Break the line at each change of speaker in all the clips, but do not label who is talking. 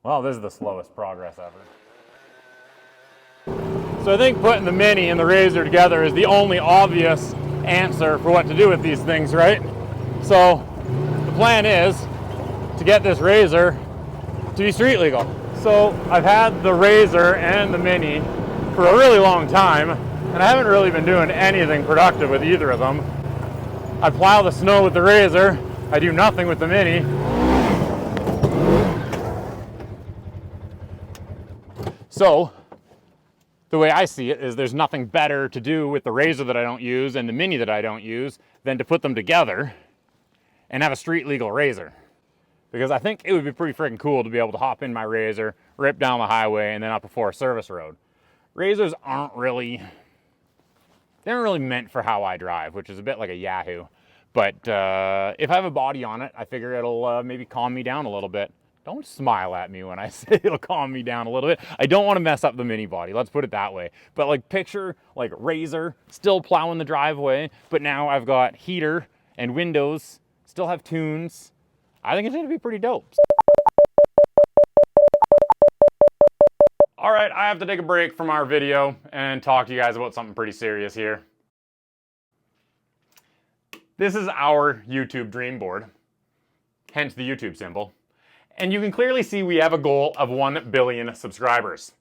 Well, this is the slowest progress ever. So I think putting the Mini and the RZR together is the only obvious answer for what to do with these things, right? So the plan is to get this RZR to be street legal. So I've had the RZR and the Mini for a really long time, and I haven't really been doing anything productive with either of them. I plow the snow with the RZR, I do nothing with the Mini. So the way I see it is there's nothing better to do with the RZR that I don't use and the Mini that I don't use than to put them together and have a street legal RZR. Because I think it would be pretty freaking cool to be able to hop in my RZR, rip down the highway, and then up a Forest Service road. RZRs aren't really meant for how I drive, which is a bit like a Yahoo. But if I have a body on it, I figure it'll maybe calm me down a little bit. Don't smile at me when I say it'll calm me down a little bit. I don't want to mess up the Mini body, let's put it that way. But like picture like RZR, still plowing the driveway, but now I've got heater and windows, still have tunes. I think it's gonna be pretty dope. All right, I have to take a break from our video and talk to you guys about something pretty serious here. This is our YouTube dream board, hence the YouTube symbol. And you can clearly see we have a goal of 1 billion subscribers.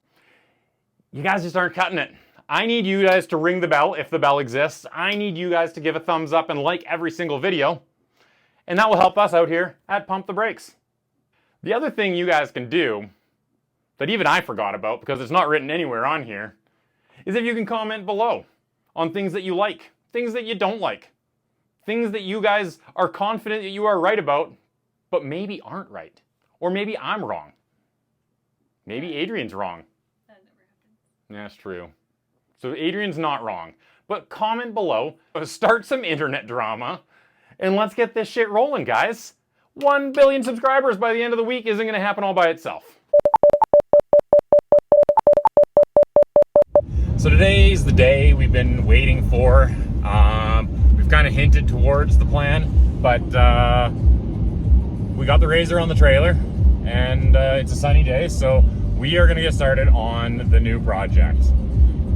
You guys just aren't cutting it. I need you guys to ring the bell if the bell exists. I need you guys to give a thumbs up and like every single video. And that will help us out here at Pump the Brakes. The other thing you guys can do, that even I forgot about because it's not written anywhere on here, is if you can comment below on things that you like, things that you don't like, things that you guys are confident that you are right about, but maybe aren't right. Or maybe I'm wrong. Maybe Adrian's wrong.
That never happens.
That's true. So Adrian's not wrong. But comment below, start some internet drama, and let's get this shit rolling, guys. 1 billion subscribers by the end of the week isn't gonna happen all by itself. So today's the day we've been waiting for. We've kind of hinted towards the plan, but we got the RZR on the trailer, and it's a sunny day, so we are gonna get started on the new project.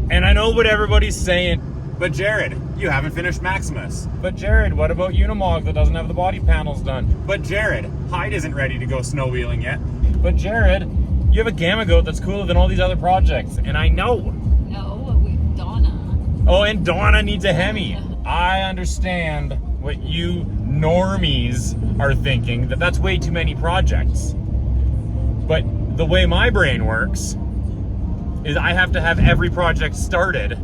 And I know what everybody's saying, but Jerrod, you haven't finished Maximus. But Jerrod, what about Unimog that doesn't have the body panels done? But Jerrod, Hyde isn't ready to go snow wheeling yet. But Jerrod, you have a Gamma Goat that's cooler than all these other projects, and I know.
No, Donna.
Oh, and Donna needs a Hemi. I understand what you normies are thinking, that that's way too many projects. But the way my brain works is I have to have every project started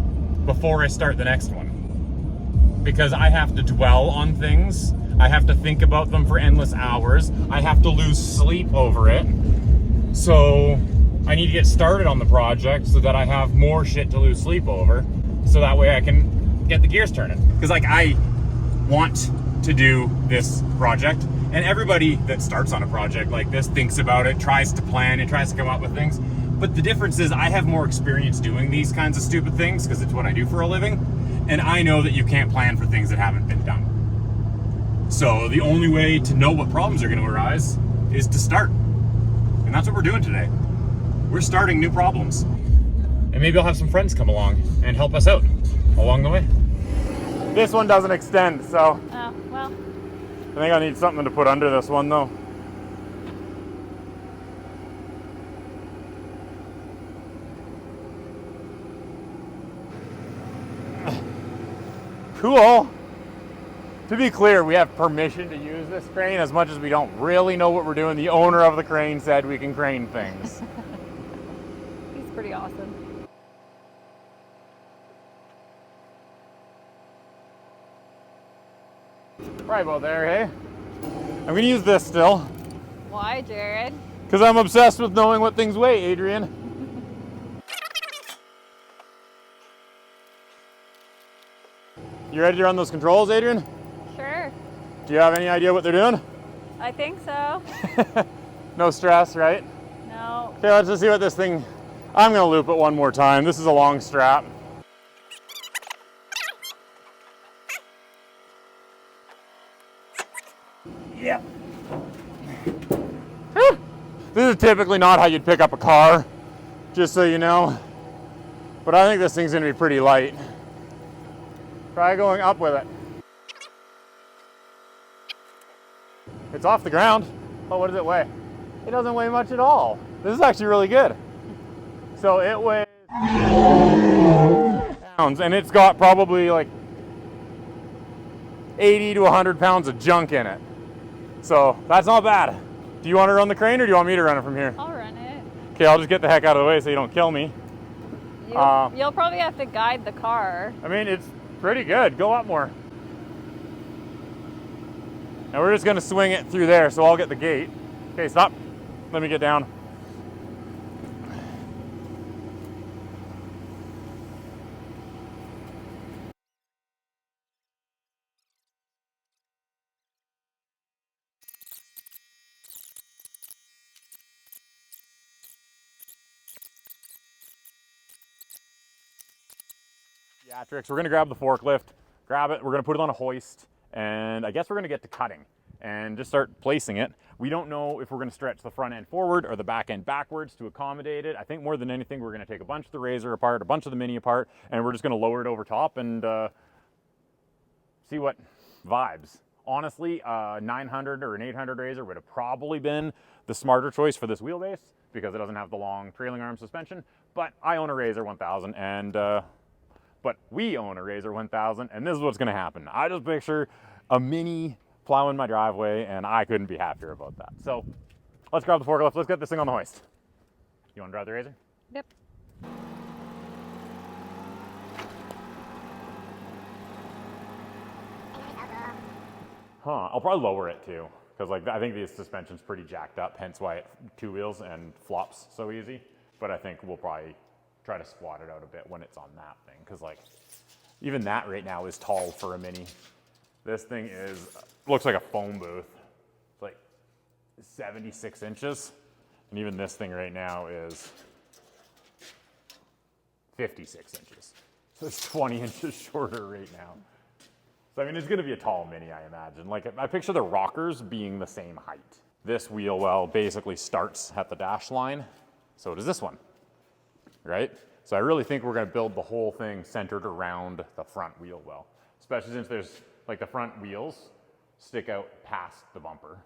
before I start the next one. Because I have to dwell on things, I have to think about them for endless hours, I have to lose sleep over it. So I need to get started on the project so that I have more shit to lose sleep over, so that way I can get the gears turning. Because like I want to do this project, and everybody that starts on a project like this thinks about it, tries to plan, and tries to come up with things. But the difference is I have more experience doing these kinds of stupid things because it's what I do for a living, and I know that you can't plan for things that haven't been done. So the only way to know what problems are going to arise is to start. And that's what we're doing today. We're starting new problems. And maybe I'll have some friends come along and help us out along the way. This one doesn't extend, so
Oh, well.
I think I need something to put under this one though. Cool. To be clear, we have permission to use this crane as much as we don't really know what we're doing. The owner of the crane said we can crane things.
He's pretty awesome.
Right about there, hey? I'm gonna use this still.
Why, Jerrod?
Because I'm obsessed with knowing what things weigh, Adrian. You ready to run those controls, Adrian?
Sure.
Do you have any idea what they're doing?
I think so.
No stress, right?
No.
Okay, let's just see what this thing... I'm gonna loop it one more time. This is a long strap. Yep. This is typically not how you'd pick up a car, just so you know. But I think this thing's gonna be pretty light. Try going up with it. It's off the ground. Oh, what does it weigh? It doesn't weigh much at all. This is actually really good. So it weighs pounds, and it's got probably like 80 to 100 pounds of junk in it. So that's not bad. Do you want to run the crane or do you want me to run it from here?
I'll run it.
Okay, I'll just get the heck out of the way so you don't kill me.
You'll probably have to guide the car.
I mean, it's pretty good. Go up more. And we're just gonna swing it through there, so I'll get the gate. Okay, stop. Let me get down. Theatrics. We're gonna grab the forklift, grab it, we're gonna put it on a hoist, and I guess we're gonna get to cutting and just start placing it. We don't know if we're gonna stretch the front end forward or the back end backwards to accommodate it. I think more than anything, we're gonna take a bunch of the RZR apart, a bunch of the Mini apart, and we're just gonna lower it over top and see what vibes. Honestly, 900 or an 800 RZR would have probably been the smarter choice for this wheelbase because it doesn't have the long trailing arm suspension, but I own a RZR 1000 and but we own a RZR 1000, and this is what's gonna happen. I just picture a Mini plowing my driveway, and I couldn't be happier about that. So let's grab the forklift, let's get this thing on the hoist. You wanna drive the RZR?
Yep.
I'll probably lower it too, because like I think the suspension's pretty jacked up, hence why it two wheels and flops so easy. But I think we'll probably try to squat it out a bit when it's on that thing, because like even that right now is tall for a Mini. This thing looks like a phone booth. It's like 76 inches, and even this thing right now is 56 inches. So it's 20 inches shorter right now. So I mean, it's gonna be a tall Mini, I imagine. Like I picture the rockers being the same height. This wheel well basically starts at the dash line. So does this one. Right? So I really think we're gonna build the whole thing centered around the front wheel well, especially since there's like the front wheels stick out past the bumper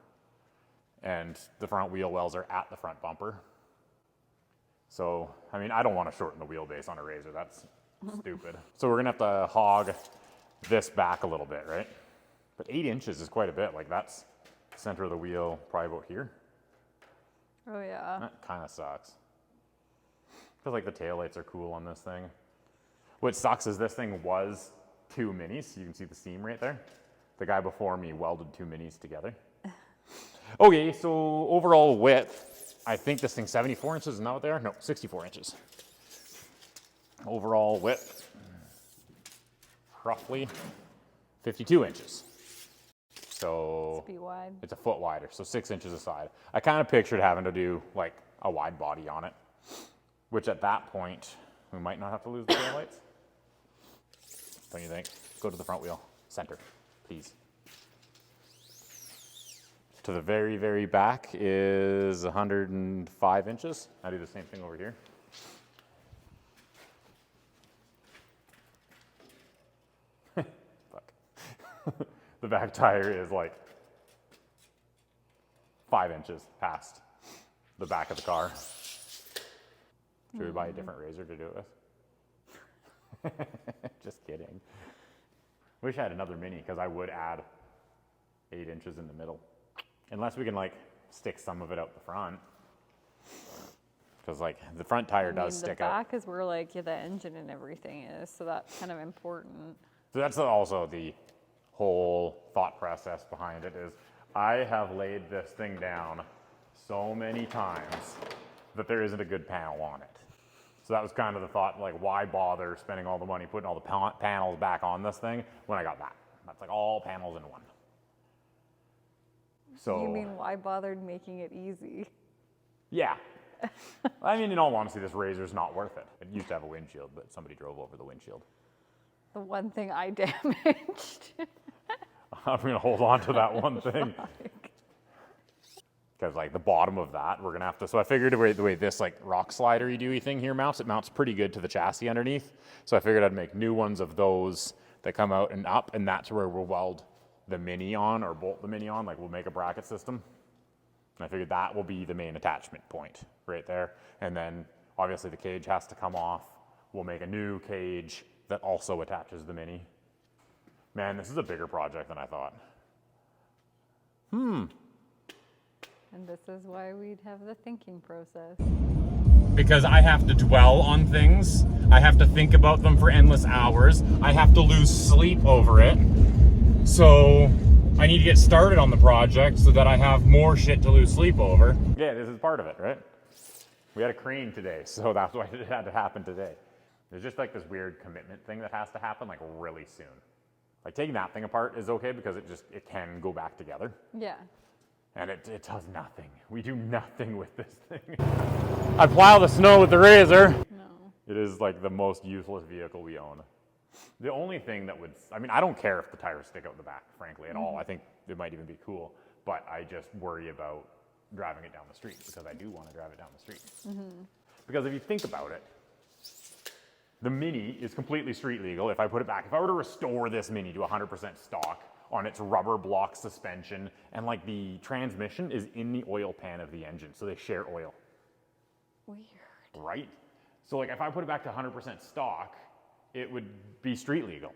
and the front wheel wells are at the front bumper. So, I mean, I don't want to shorten the wheelbase on a RZR, that's stupid. So we're gonna have to hog this back a little bit, right? But 8 inches is quite a bit, like that's center of the wheel, probably about here.
Oh yeah.
That kind of sucks. Feels like the taillights are cool on this thing. What sucks is this thing was two Minis. You can see the seam right there. The guy before me welded two Minis together. Okay, so overall width, I think this thing's 74 inches, isn't that what they are? No, 64 inches. Overall width, roughly 52 inches. So
It's wide.
it's a foot wider, so 6 inches aside. I kind of pictured having to do like a wide body on it, which at that point, we might not have to lose the taillights. Don't you think? Go to the front wheel, center, please. To the very, very back is 105 inches. I do the same thing over here. Fuck. The back tire is like 5 inches past the back of the car. Should we buy a different RZR to do it with? Just kidding. Wish I had another Mini because I would add 8 inches in the middle. Unless we can like stick some of it out the front. Because like the front tire does stick out.
The back is where like the engine and everything is, so that's kind of important.
So that's also the whole thought process behind it is I have laid this thing down so many times that there isn't a good panel on it. So that was kind of the thought, like why bother spending all the money putting all the panels back on this thing when I got that. That's like all panels in one. So,
You mean why bother making it easy?
Yeah. I mean, in all honesty, this RZR's not worth it. It used to have a windshield, but somebody drove over the windshield.
The one thing I damaged.
I'm going to hold on to that one thing. because like the bottom of that, we're gonna have to, so I figured the way this like rock slidery dewy thing here mounts, it mounts pretty good to the chassis underneath. So I figured I'd make new ones of those that come out and up, and that's where we'll weld the Mini on or bolt the Mini on, like we'll make a bracket system. And I figured that will be the main attachment point right there. And then obviously the cage has to come off. We'll make a new cage that also attaches the Mini. Man, this is a bigger project than I thought.
And this is why we'd have the thinking process.
Because I have to dwell on things. I have to think about them for endless hours. I have to lose sleep over it. So I need to get started on the project so that I have more shit to lose sleep over. Yeah, this is part of it, right? We had a crane today, so that's why it had to happen today. There's just like this weird commitment thing that has to happen like really soon. Like taking that thing apart is okay because it can go back together.
Yeah.
And it does nothing. We do nothing with this thing. I plow the snow with the RZR.
No.
It is like the most useless vehicle we own. The only thing that would, I mean, I don't care if the tires stick out the back, frankly, at all. I think it might even be cool, but I just worry about driving it down the street because I do want to drive it down the street. Because if you think about it, the Mini is completely street legal. If I put it back, if I were to restore this Mini to 100% stock on its rubber block suspension, and like the transmission is in the oil pan of the engine, so they share oil.
Weird.
Right? So like if I put it back to 100% stock, it would be street legal.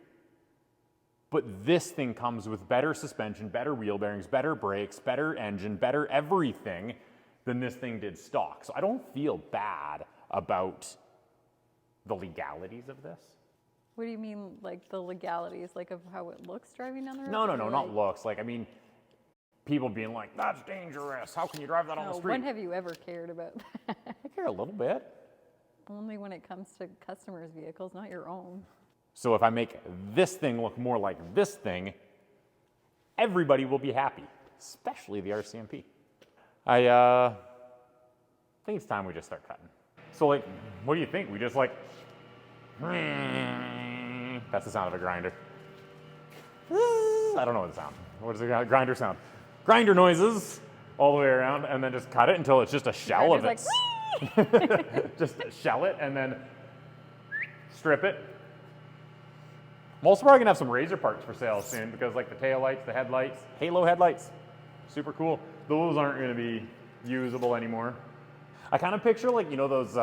But this thing comes with better suspension, better wheel bearings, better brakes, better engine, better everything than this thing did stock. So I don't feel bad about the legalities of this.
What do you mean, like the legalities, like of how it looks driving down the road?
No,
Or
not
like,
looks. Like, I mean, people being like, that's dangerous. How can you drive that on the street?
When have you ever cared about that?
I care a little bit.
Only when it comes to customers' vehicles, not your own.
So if I make this thing look more like this thing, everybody will be happy, especially the RCMP. I think it's time we just start cutting. So like, what do you think? We just like, that's the sound of a grinder. I don't know what the sound. What does a grinder sound? Grinder noises all the way around, and then just cut it until it's just a shell of it.
Like,
just shell it and then strip it. I'm also probably gonna have some RZR parts for sale soon because like the tail lights, the headlights, halo headlights, super cool. Those aren't gonna be usable anymore. I kind of picture like, you know, those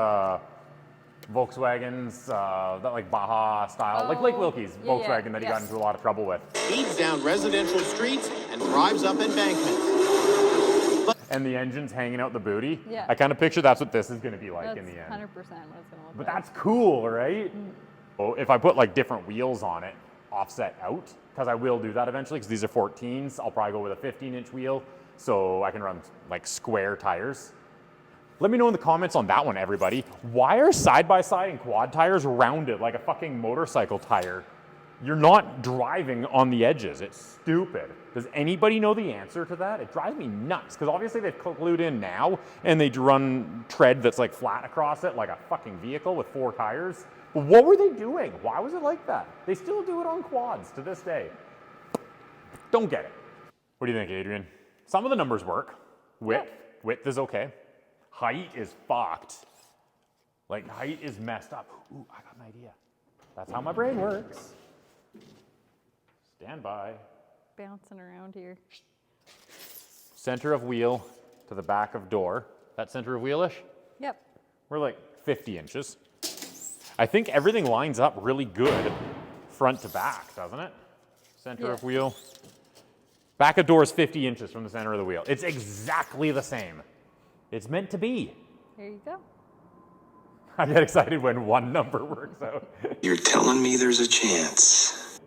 Volkswagens, that like Baja style, like Blake Wilkie's Volkswagen that he got into a lot of trouble with.
Speeds down residential streets and drives up embankments.
And the engine's hanging out the booty.
Yeah.
I kind of picture that's what this is gonna be like
that's
in the end.
100% what it's gonna look
But
like.
that's cool, right? Oh, if I put like different wheels on it, offset out, because I will do that eventually, because these are 14s, I'll probably go with a 15-inch wheel, so I can run like square tires. Let me know in the comments on that one, everybody. Why are side-by-side and quad tires rounded like a fucking motorcycle tire? You're not driving on the edges. It's stupid. Does anybody know the answer to that? It drives me nuts, because obviously they've glued in now, and they run tread that's like flat across it like a fucking vehicle with 4 tires. But what were they doing? Why was it like that? They still do it on quads to this day. Don't get it. What do you think, Adrian? Some of the numbers work. Width is okay. Height is fucked. Like, height is messed up. Ooh, I got an idea. That's how my brain works. Stand by.
Bouncing around here.
Center of wheel to the back of door. That center of wheel-ish?
Yep.
We're like 50 inches. I think everything lines up really good front to back, doesn't it? Center of wheel. Back of door is 50 inches from the center of the wheel. It's exactly the same. It's meant to be.
There you go.
I get excited when one number works out.
You're telling me there's a chance.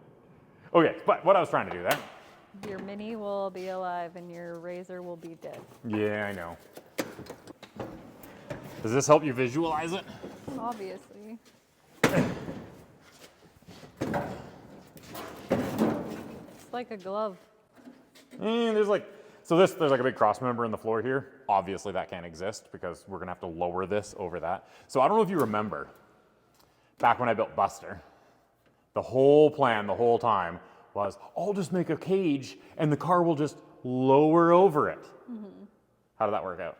Okay, but what I was trying to do there.
Your Mini will be alive and your RZR will be dead.
Yeah, I know. Does this help you visualize it?
Obviously. It's like a glove.
There's like a big cross member in the floor here. Obviously that can't exist because we're gonna have to lower this over that. So I don't know if you remember, back when I built Buster, the whole plan the whole time was, I'll just make a cage and the car will just lower over it. How did that work out?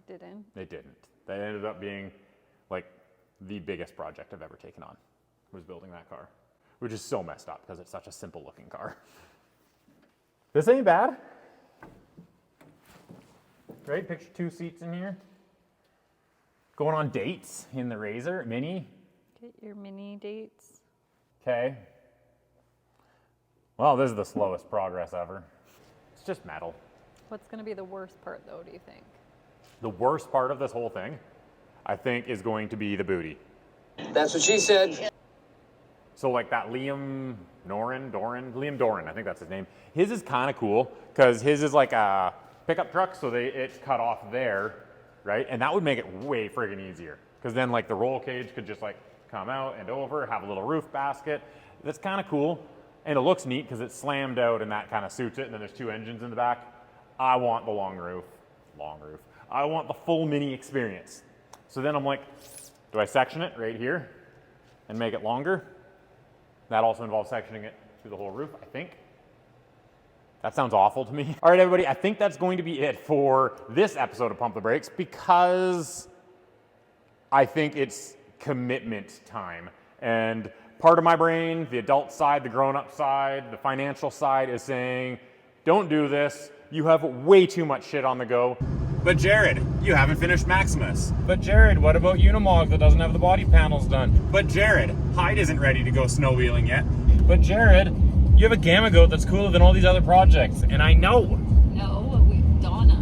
Didn't.
It didn't. That ended up being like the biggest project I've ever taken on, was building that car, which is so messed up because it's such a simple looking car. This ain't bad. Right, picture 2 seats in here. Going on dates in the RZR Mini.
Get your mini dates.
Okay. Well, this is the slowest progress ever. It's just metal.
What's going to be the worst part, though, do you think?
The worst part of this whole thing, I think, is going to be the booty.
That's what she said.
So like that Liam Doran, I think that's his name. His is kind of cool because his is like a pickup truck, so it's cut off there, right? And that would make it way friggin' easier because then like the roll cage could just like come out and over, have a little roof basket. That's kind of cool. And it looks neat because it's slammed out and that kind of suits it. And then there's 2 engines in the back. I want the long roof. I want the full Mini experience. So then I'm like, do I section it right here and make it longer? That also involves sectioning it through the whole roof, I think. That sounds awful to me. All right, everybody, I think that's going to be it for this episode of Pump the Brakes because I think it's commitment time. And part of my brain, the adult side, the grown-up side, the financial side is saying, don't do this. You have way too much shit on the go. But Jerrod, you haven't finished Maximus. But Jerrod, what about Unimog that doesn't have the body panels done? But Jerrod, Hyde isn't ready to go snow wheeling yet. But Jerrod, you have a Gamma Goat that's cooler than all these other projects, and I know.
No, Donna.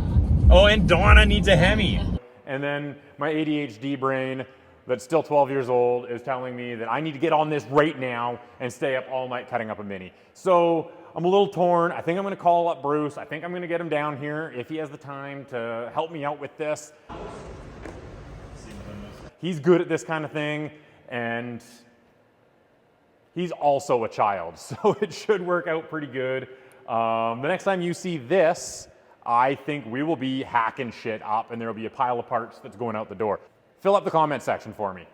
Oh, and Donna needs a Hemi. And then my ADHD brain that's still 12 years old is telling me that I need to get on this right now and stay up all night cutting up a Mini. So I'm a little torn. I think I'm gonna call up Bruce. I think I'm gonna get him down here if he has the time to help me out with this. He's good at this kind of thing, and he's also a child, so it should work out pretty good. The next time you see this, I think we will be hacking shit up and there will be a pile of parts that's going out the door. Fill up the comment section for me.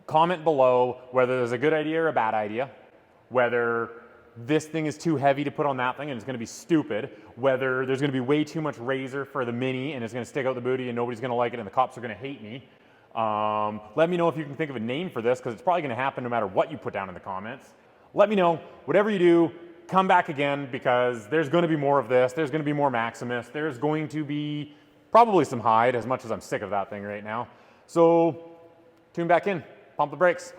Comment below whether there's a good idea or a bad idea, whether this thing is too heavy to put on that thing and it's gonna be stupid, whether there's gonna be way too much RZR for the Mini and it's gonna stick out the booty and nobody's gonna like it and the cops are gonna hate me. Let me know if you can think of a name for this because it's probably gonna happen no matter what you put down in the comments. Let me know, whatever you do, come back again because there's gonna be more of this, there's gonna be more Maximus, there's going to be probably some Hyde as much as I'm sick of that thing right now. So tune back in, pump the brakes.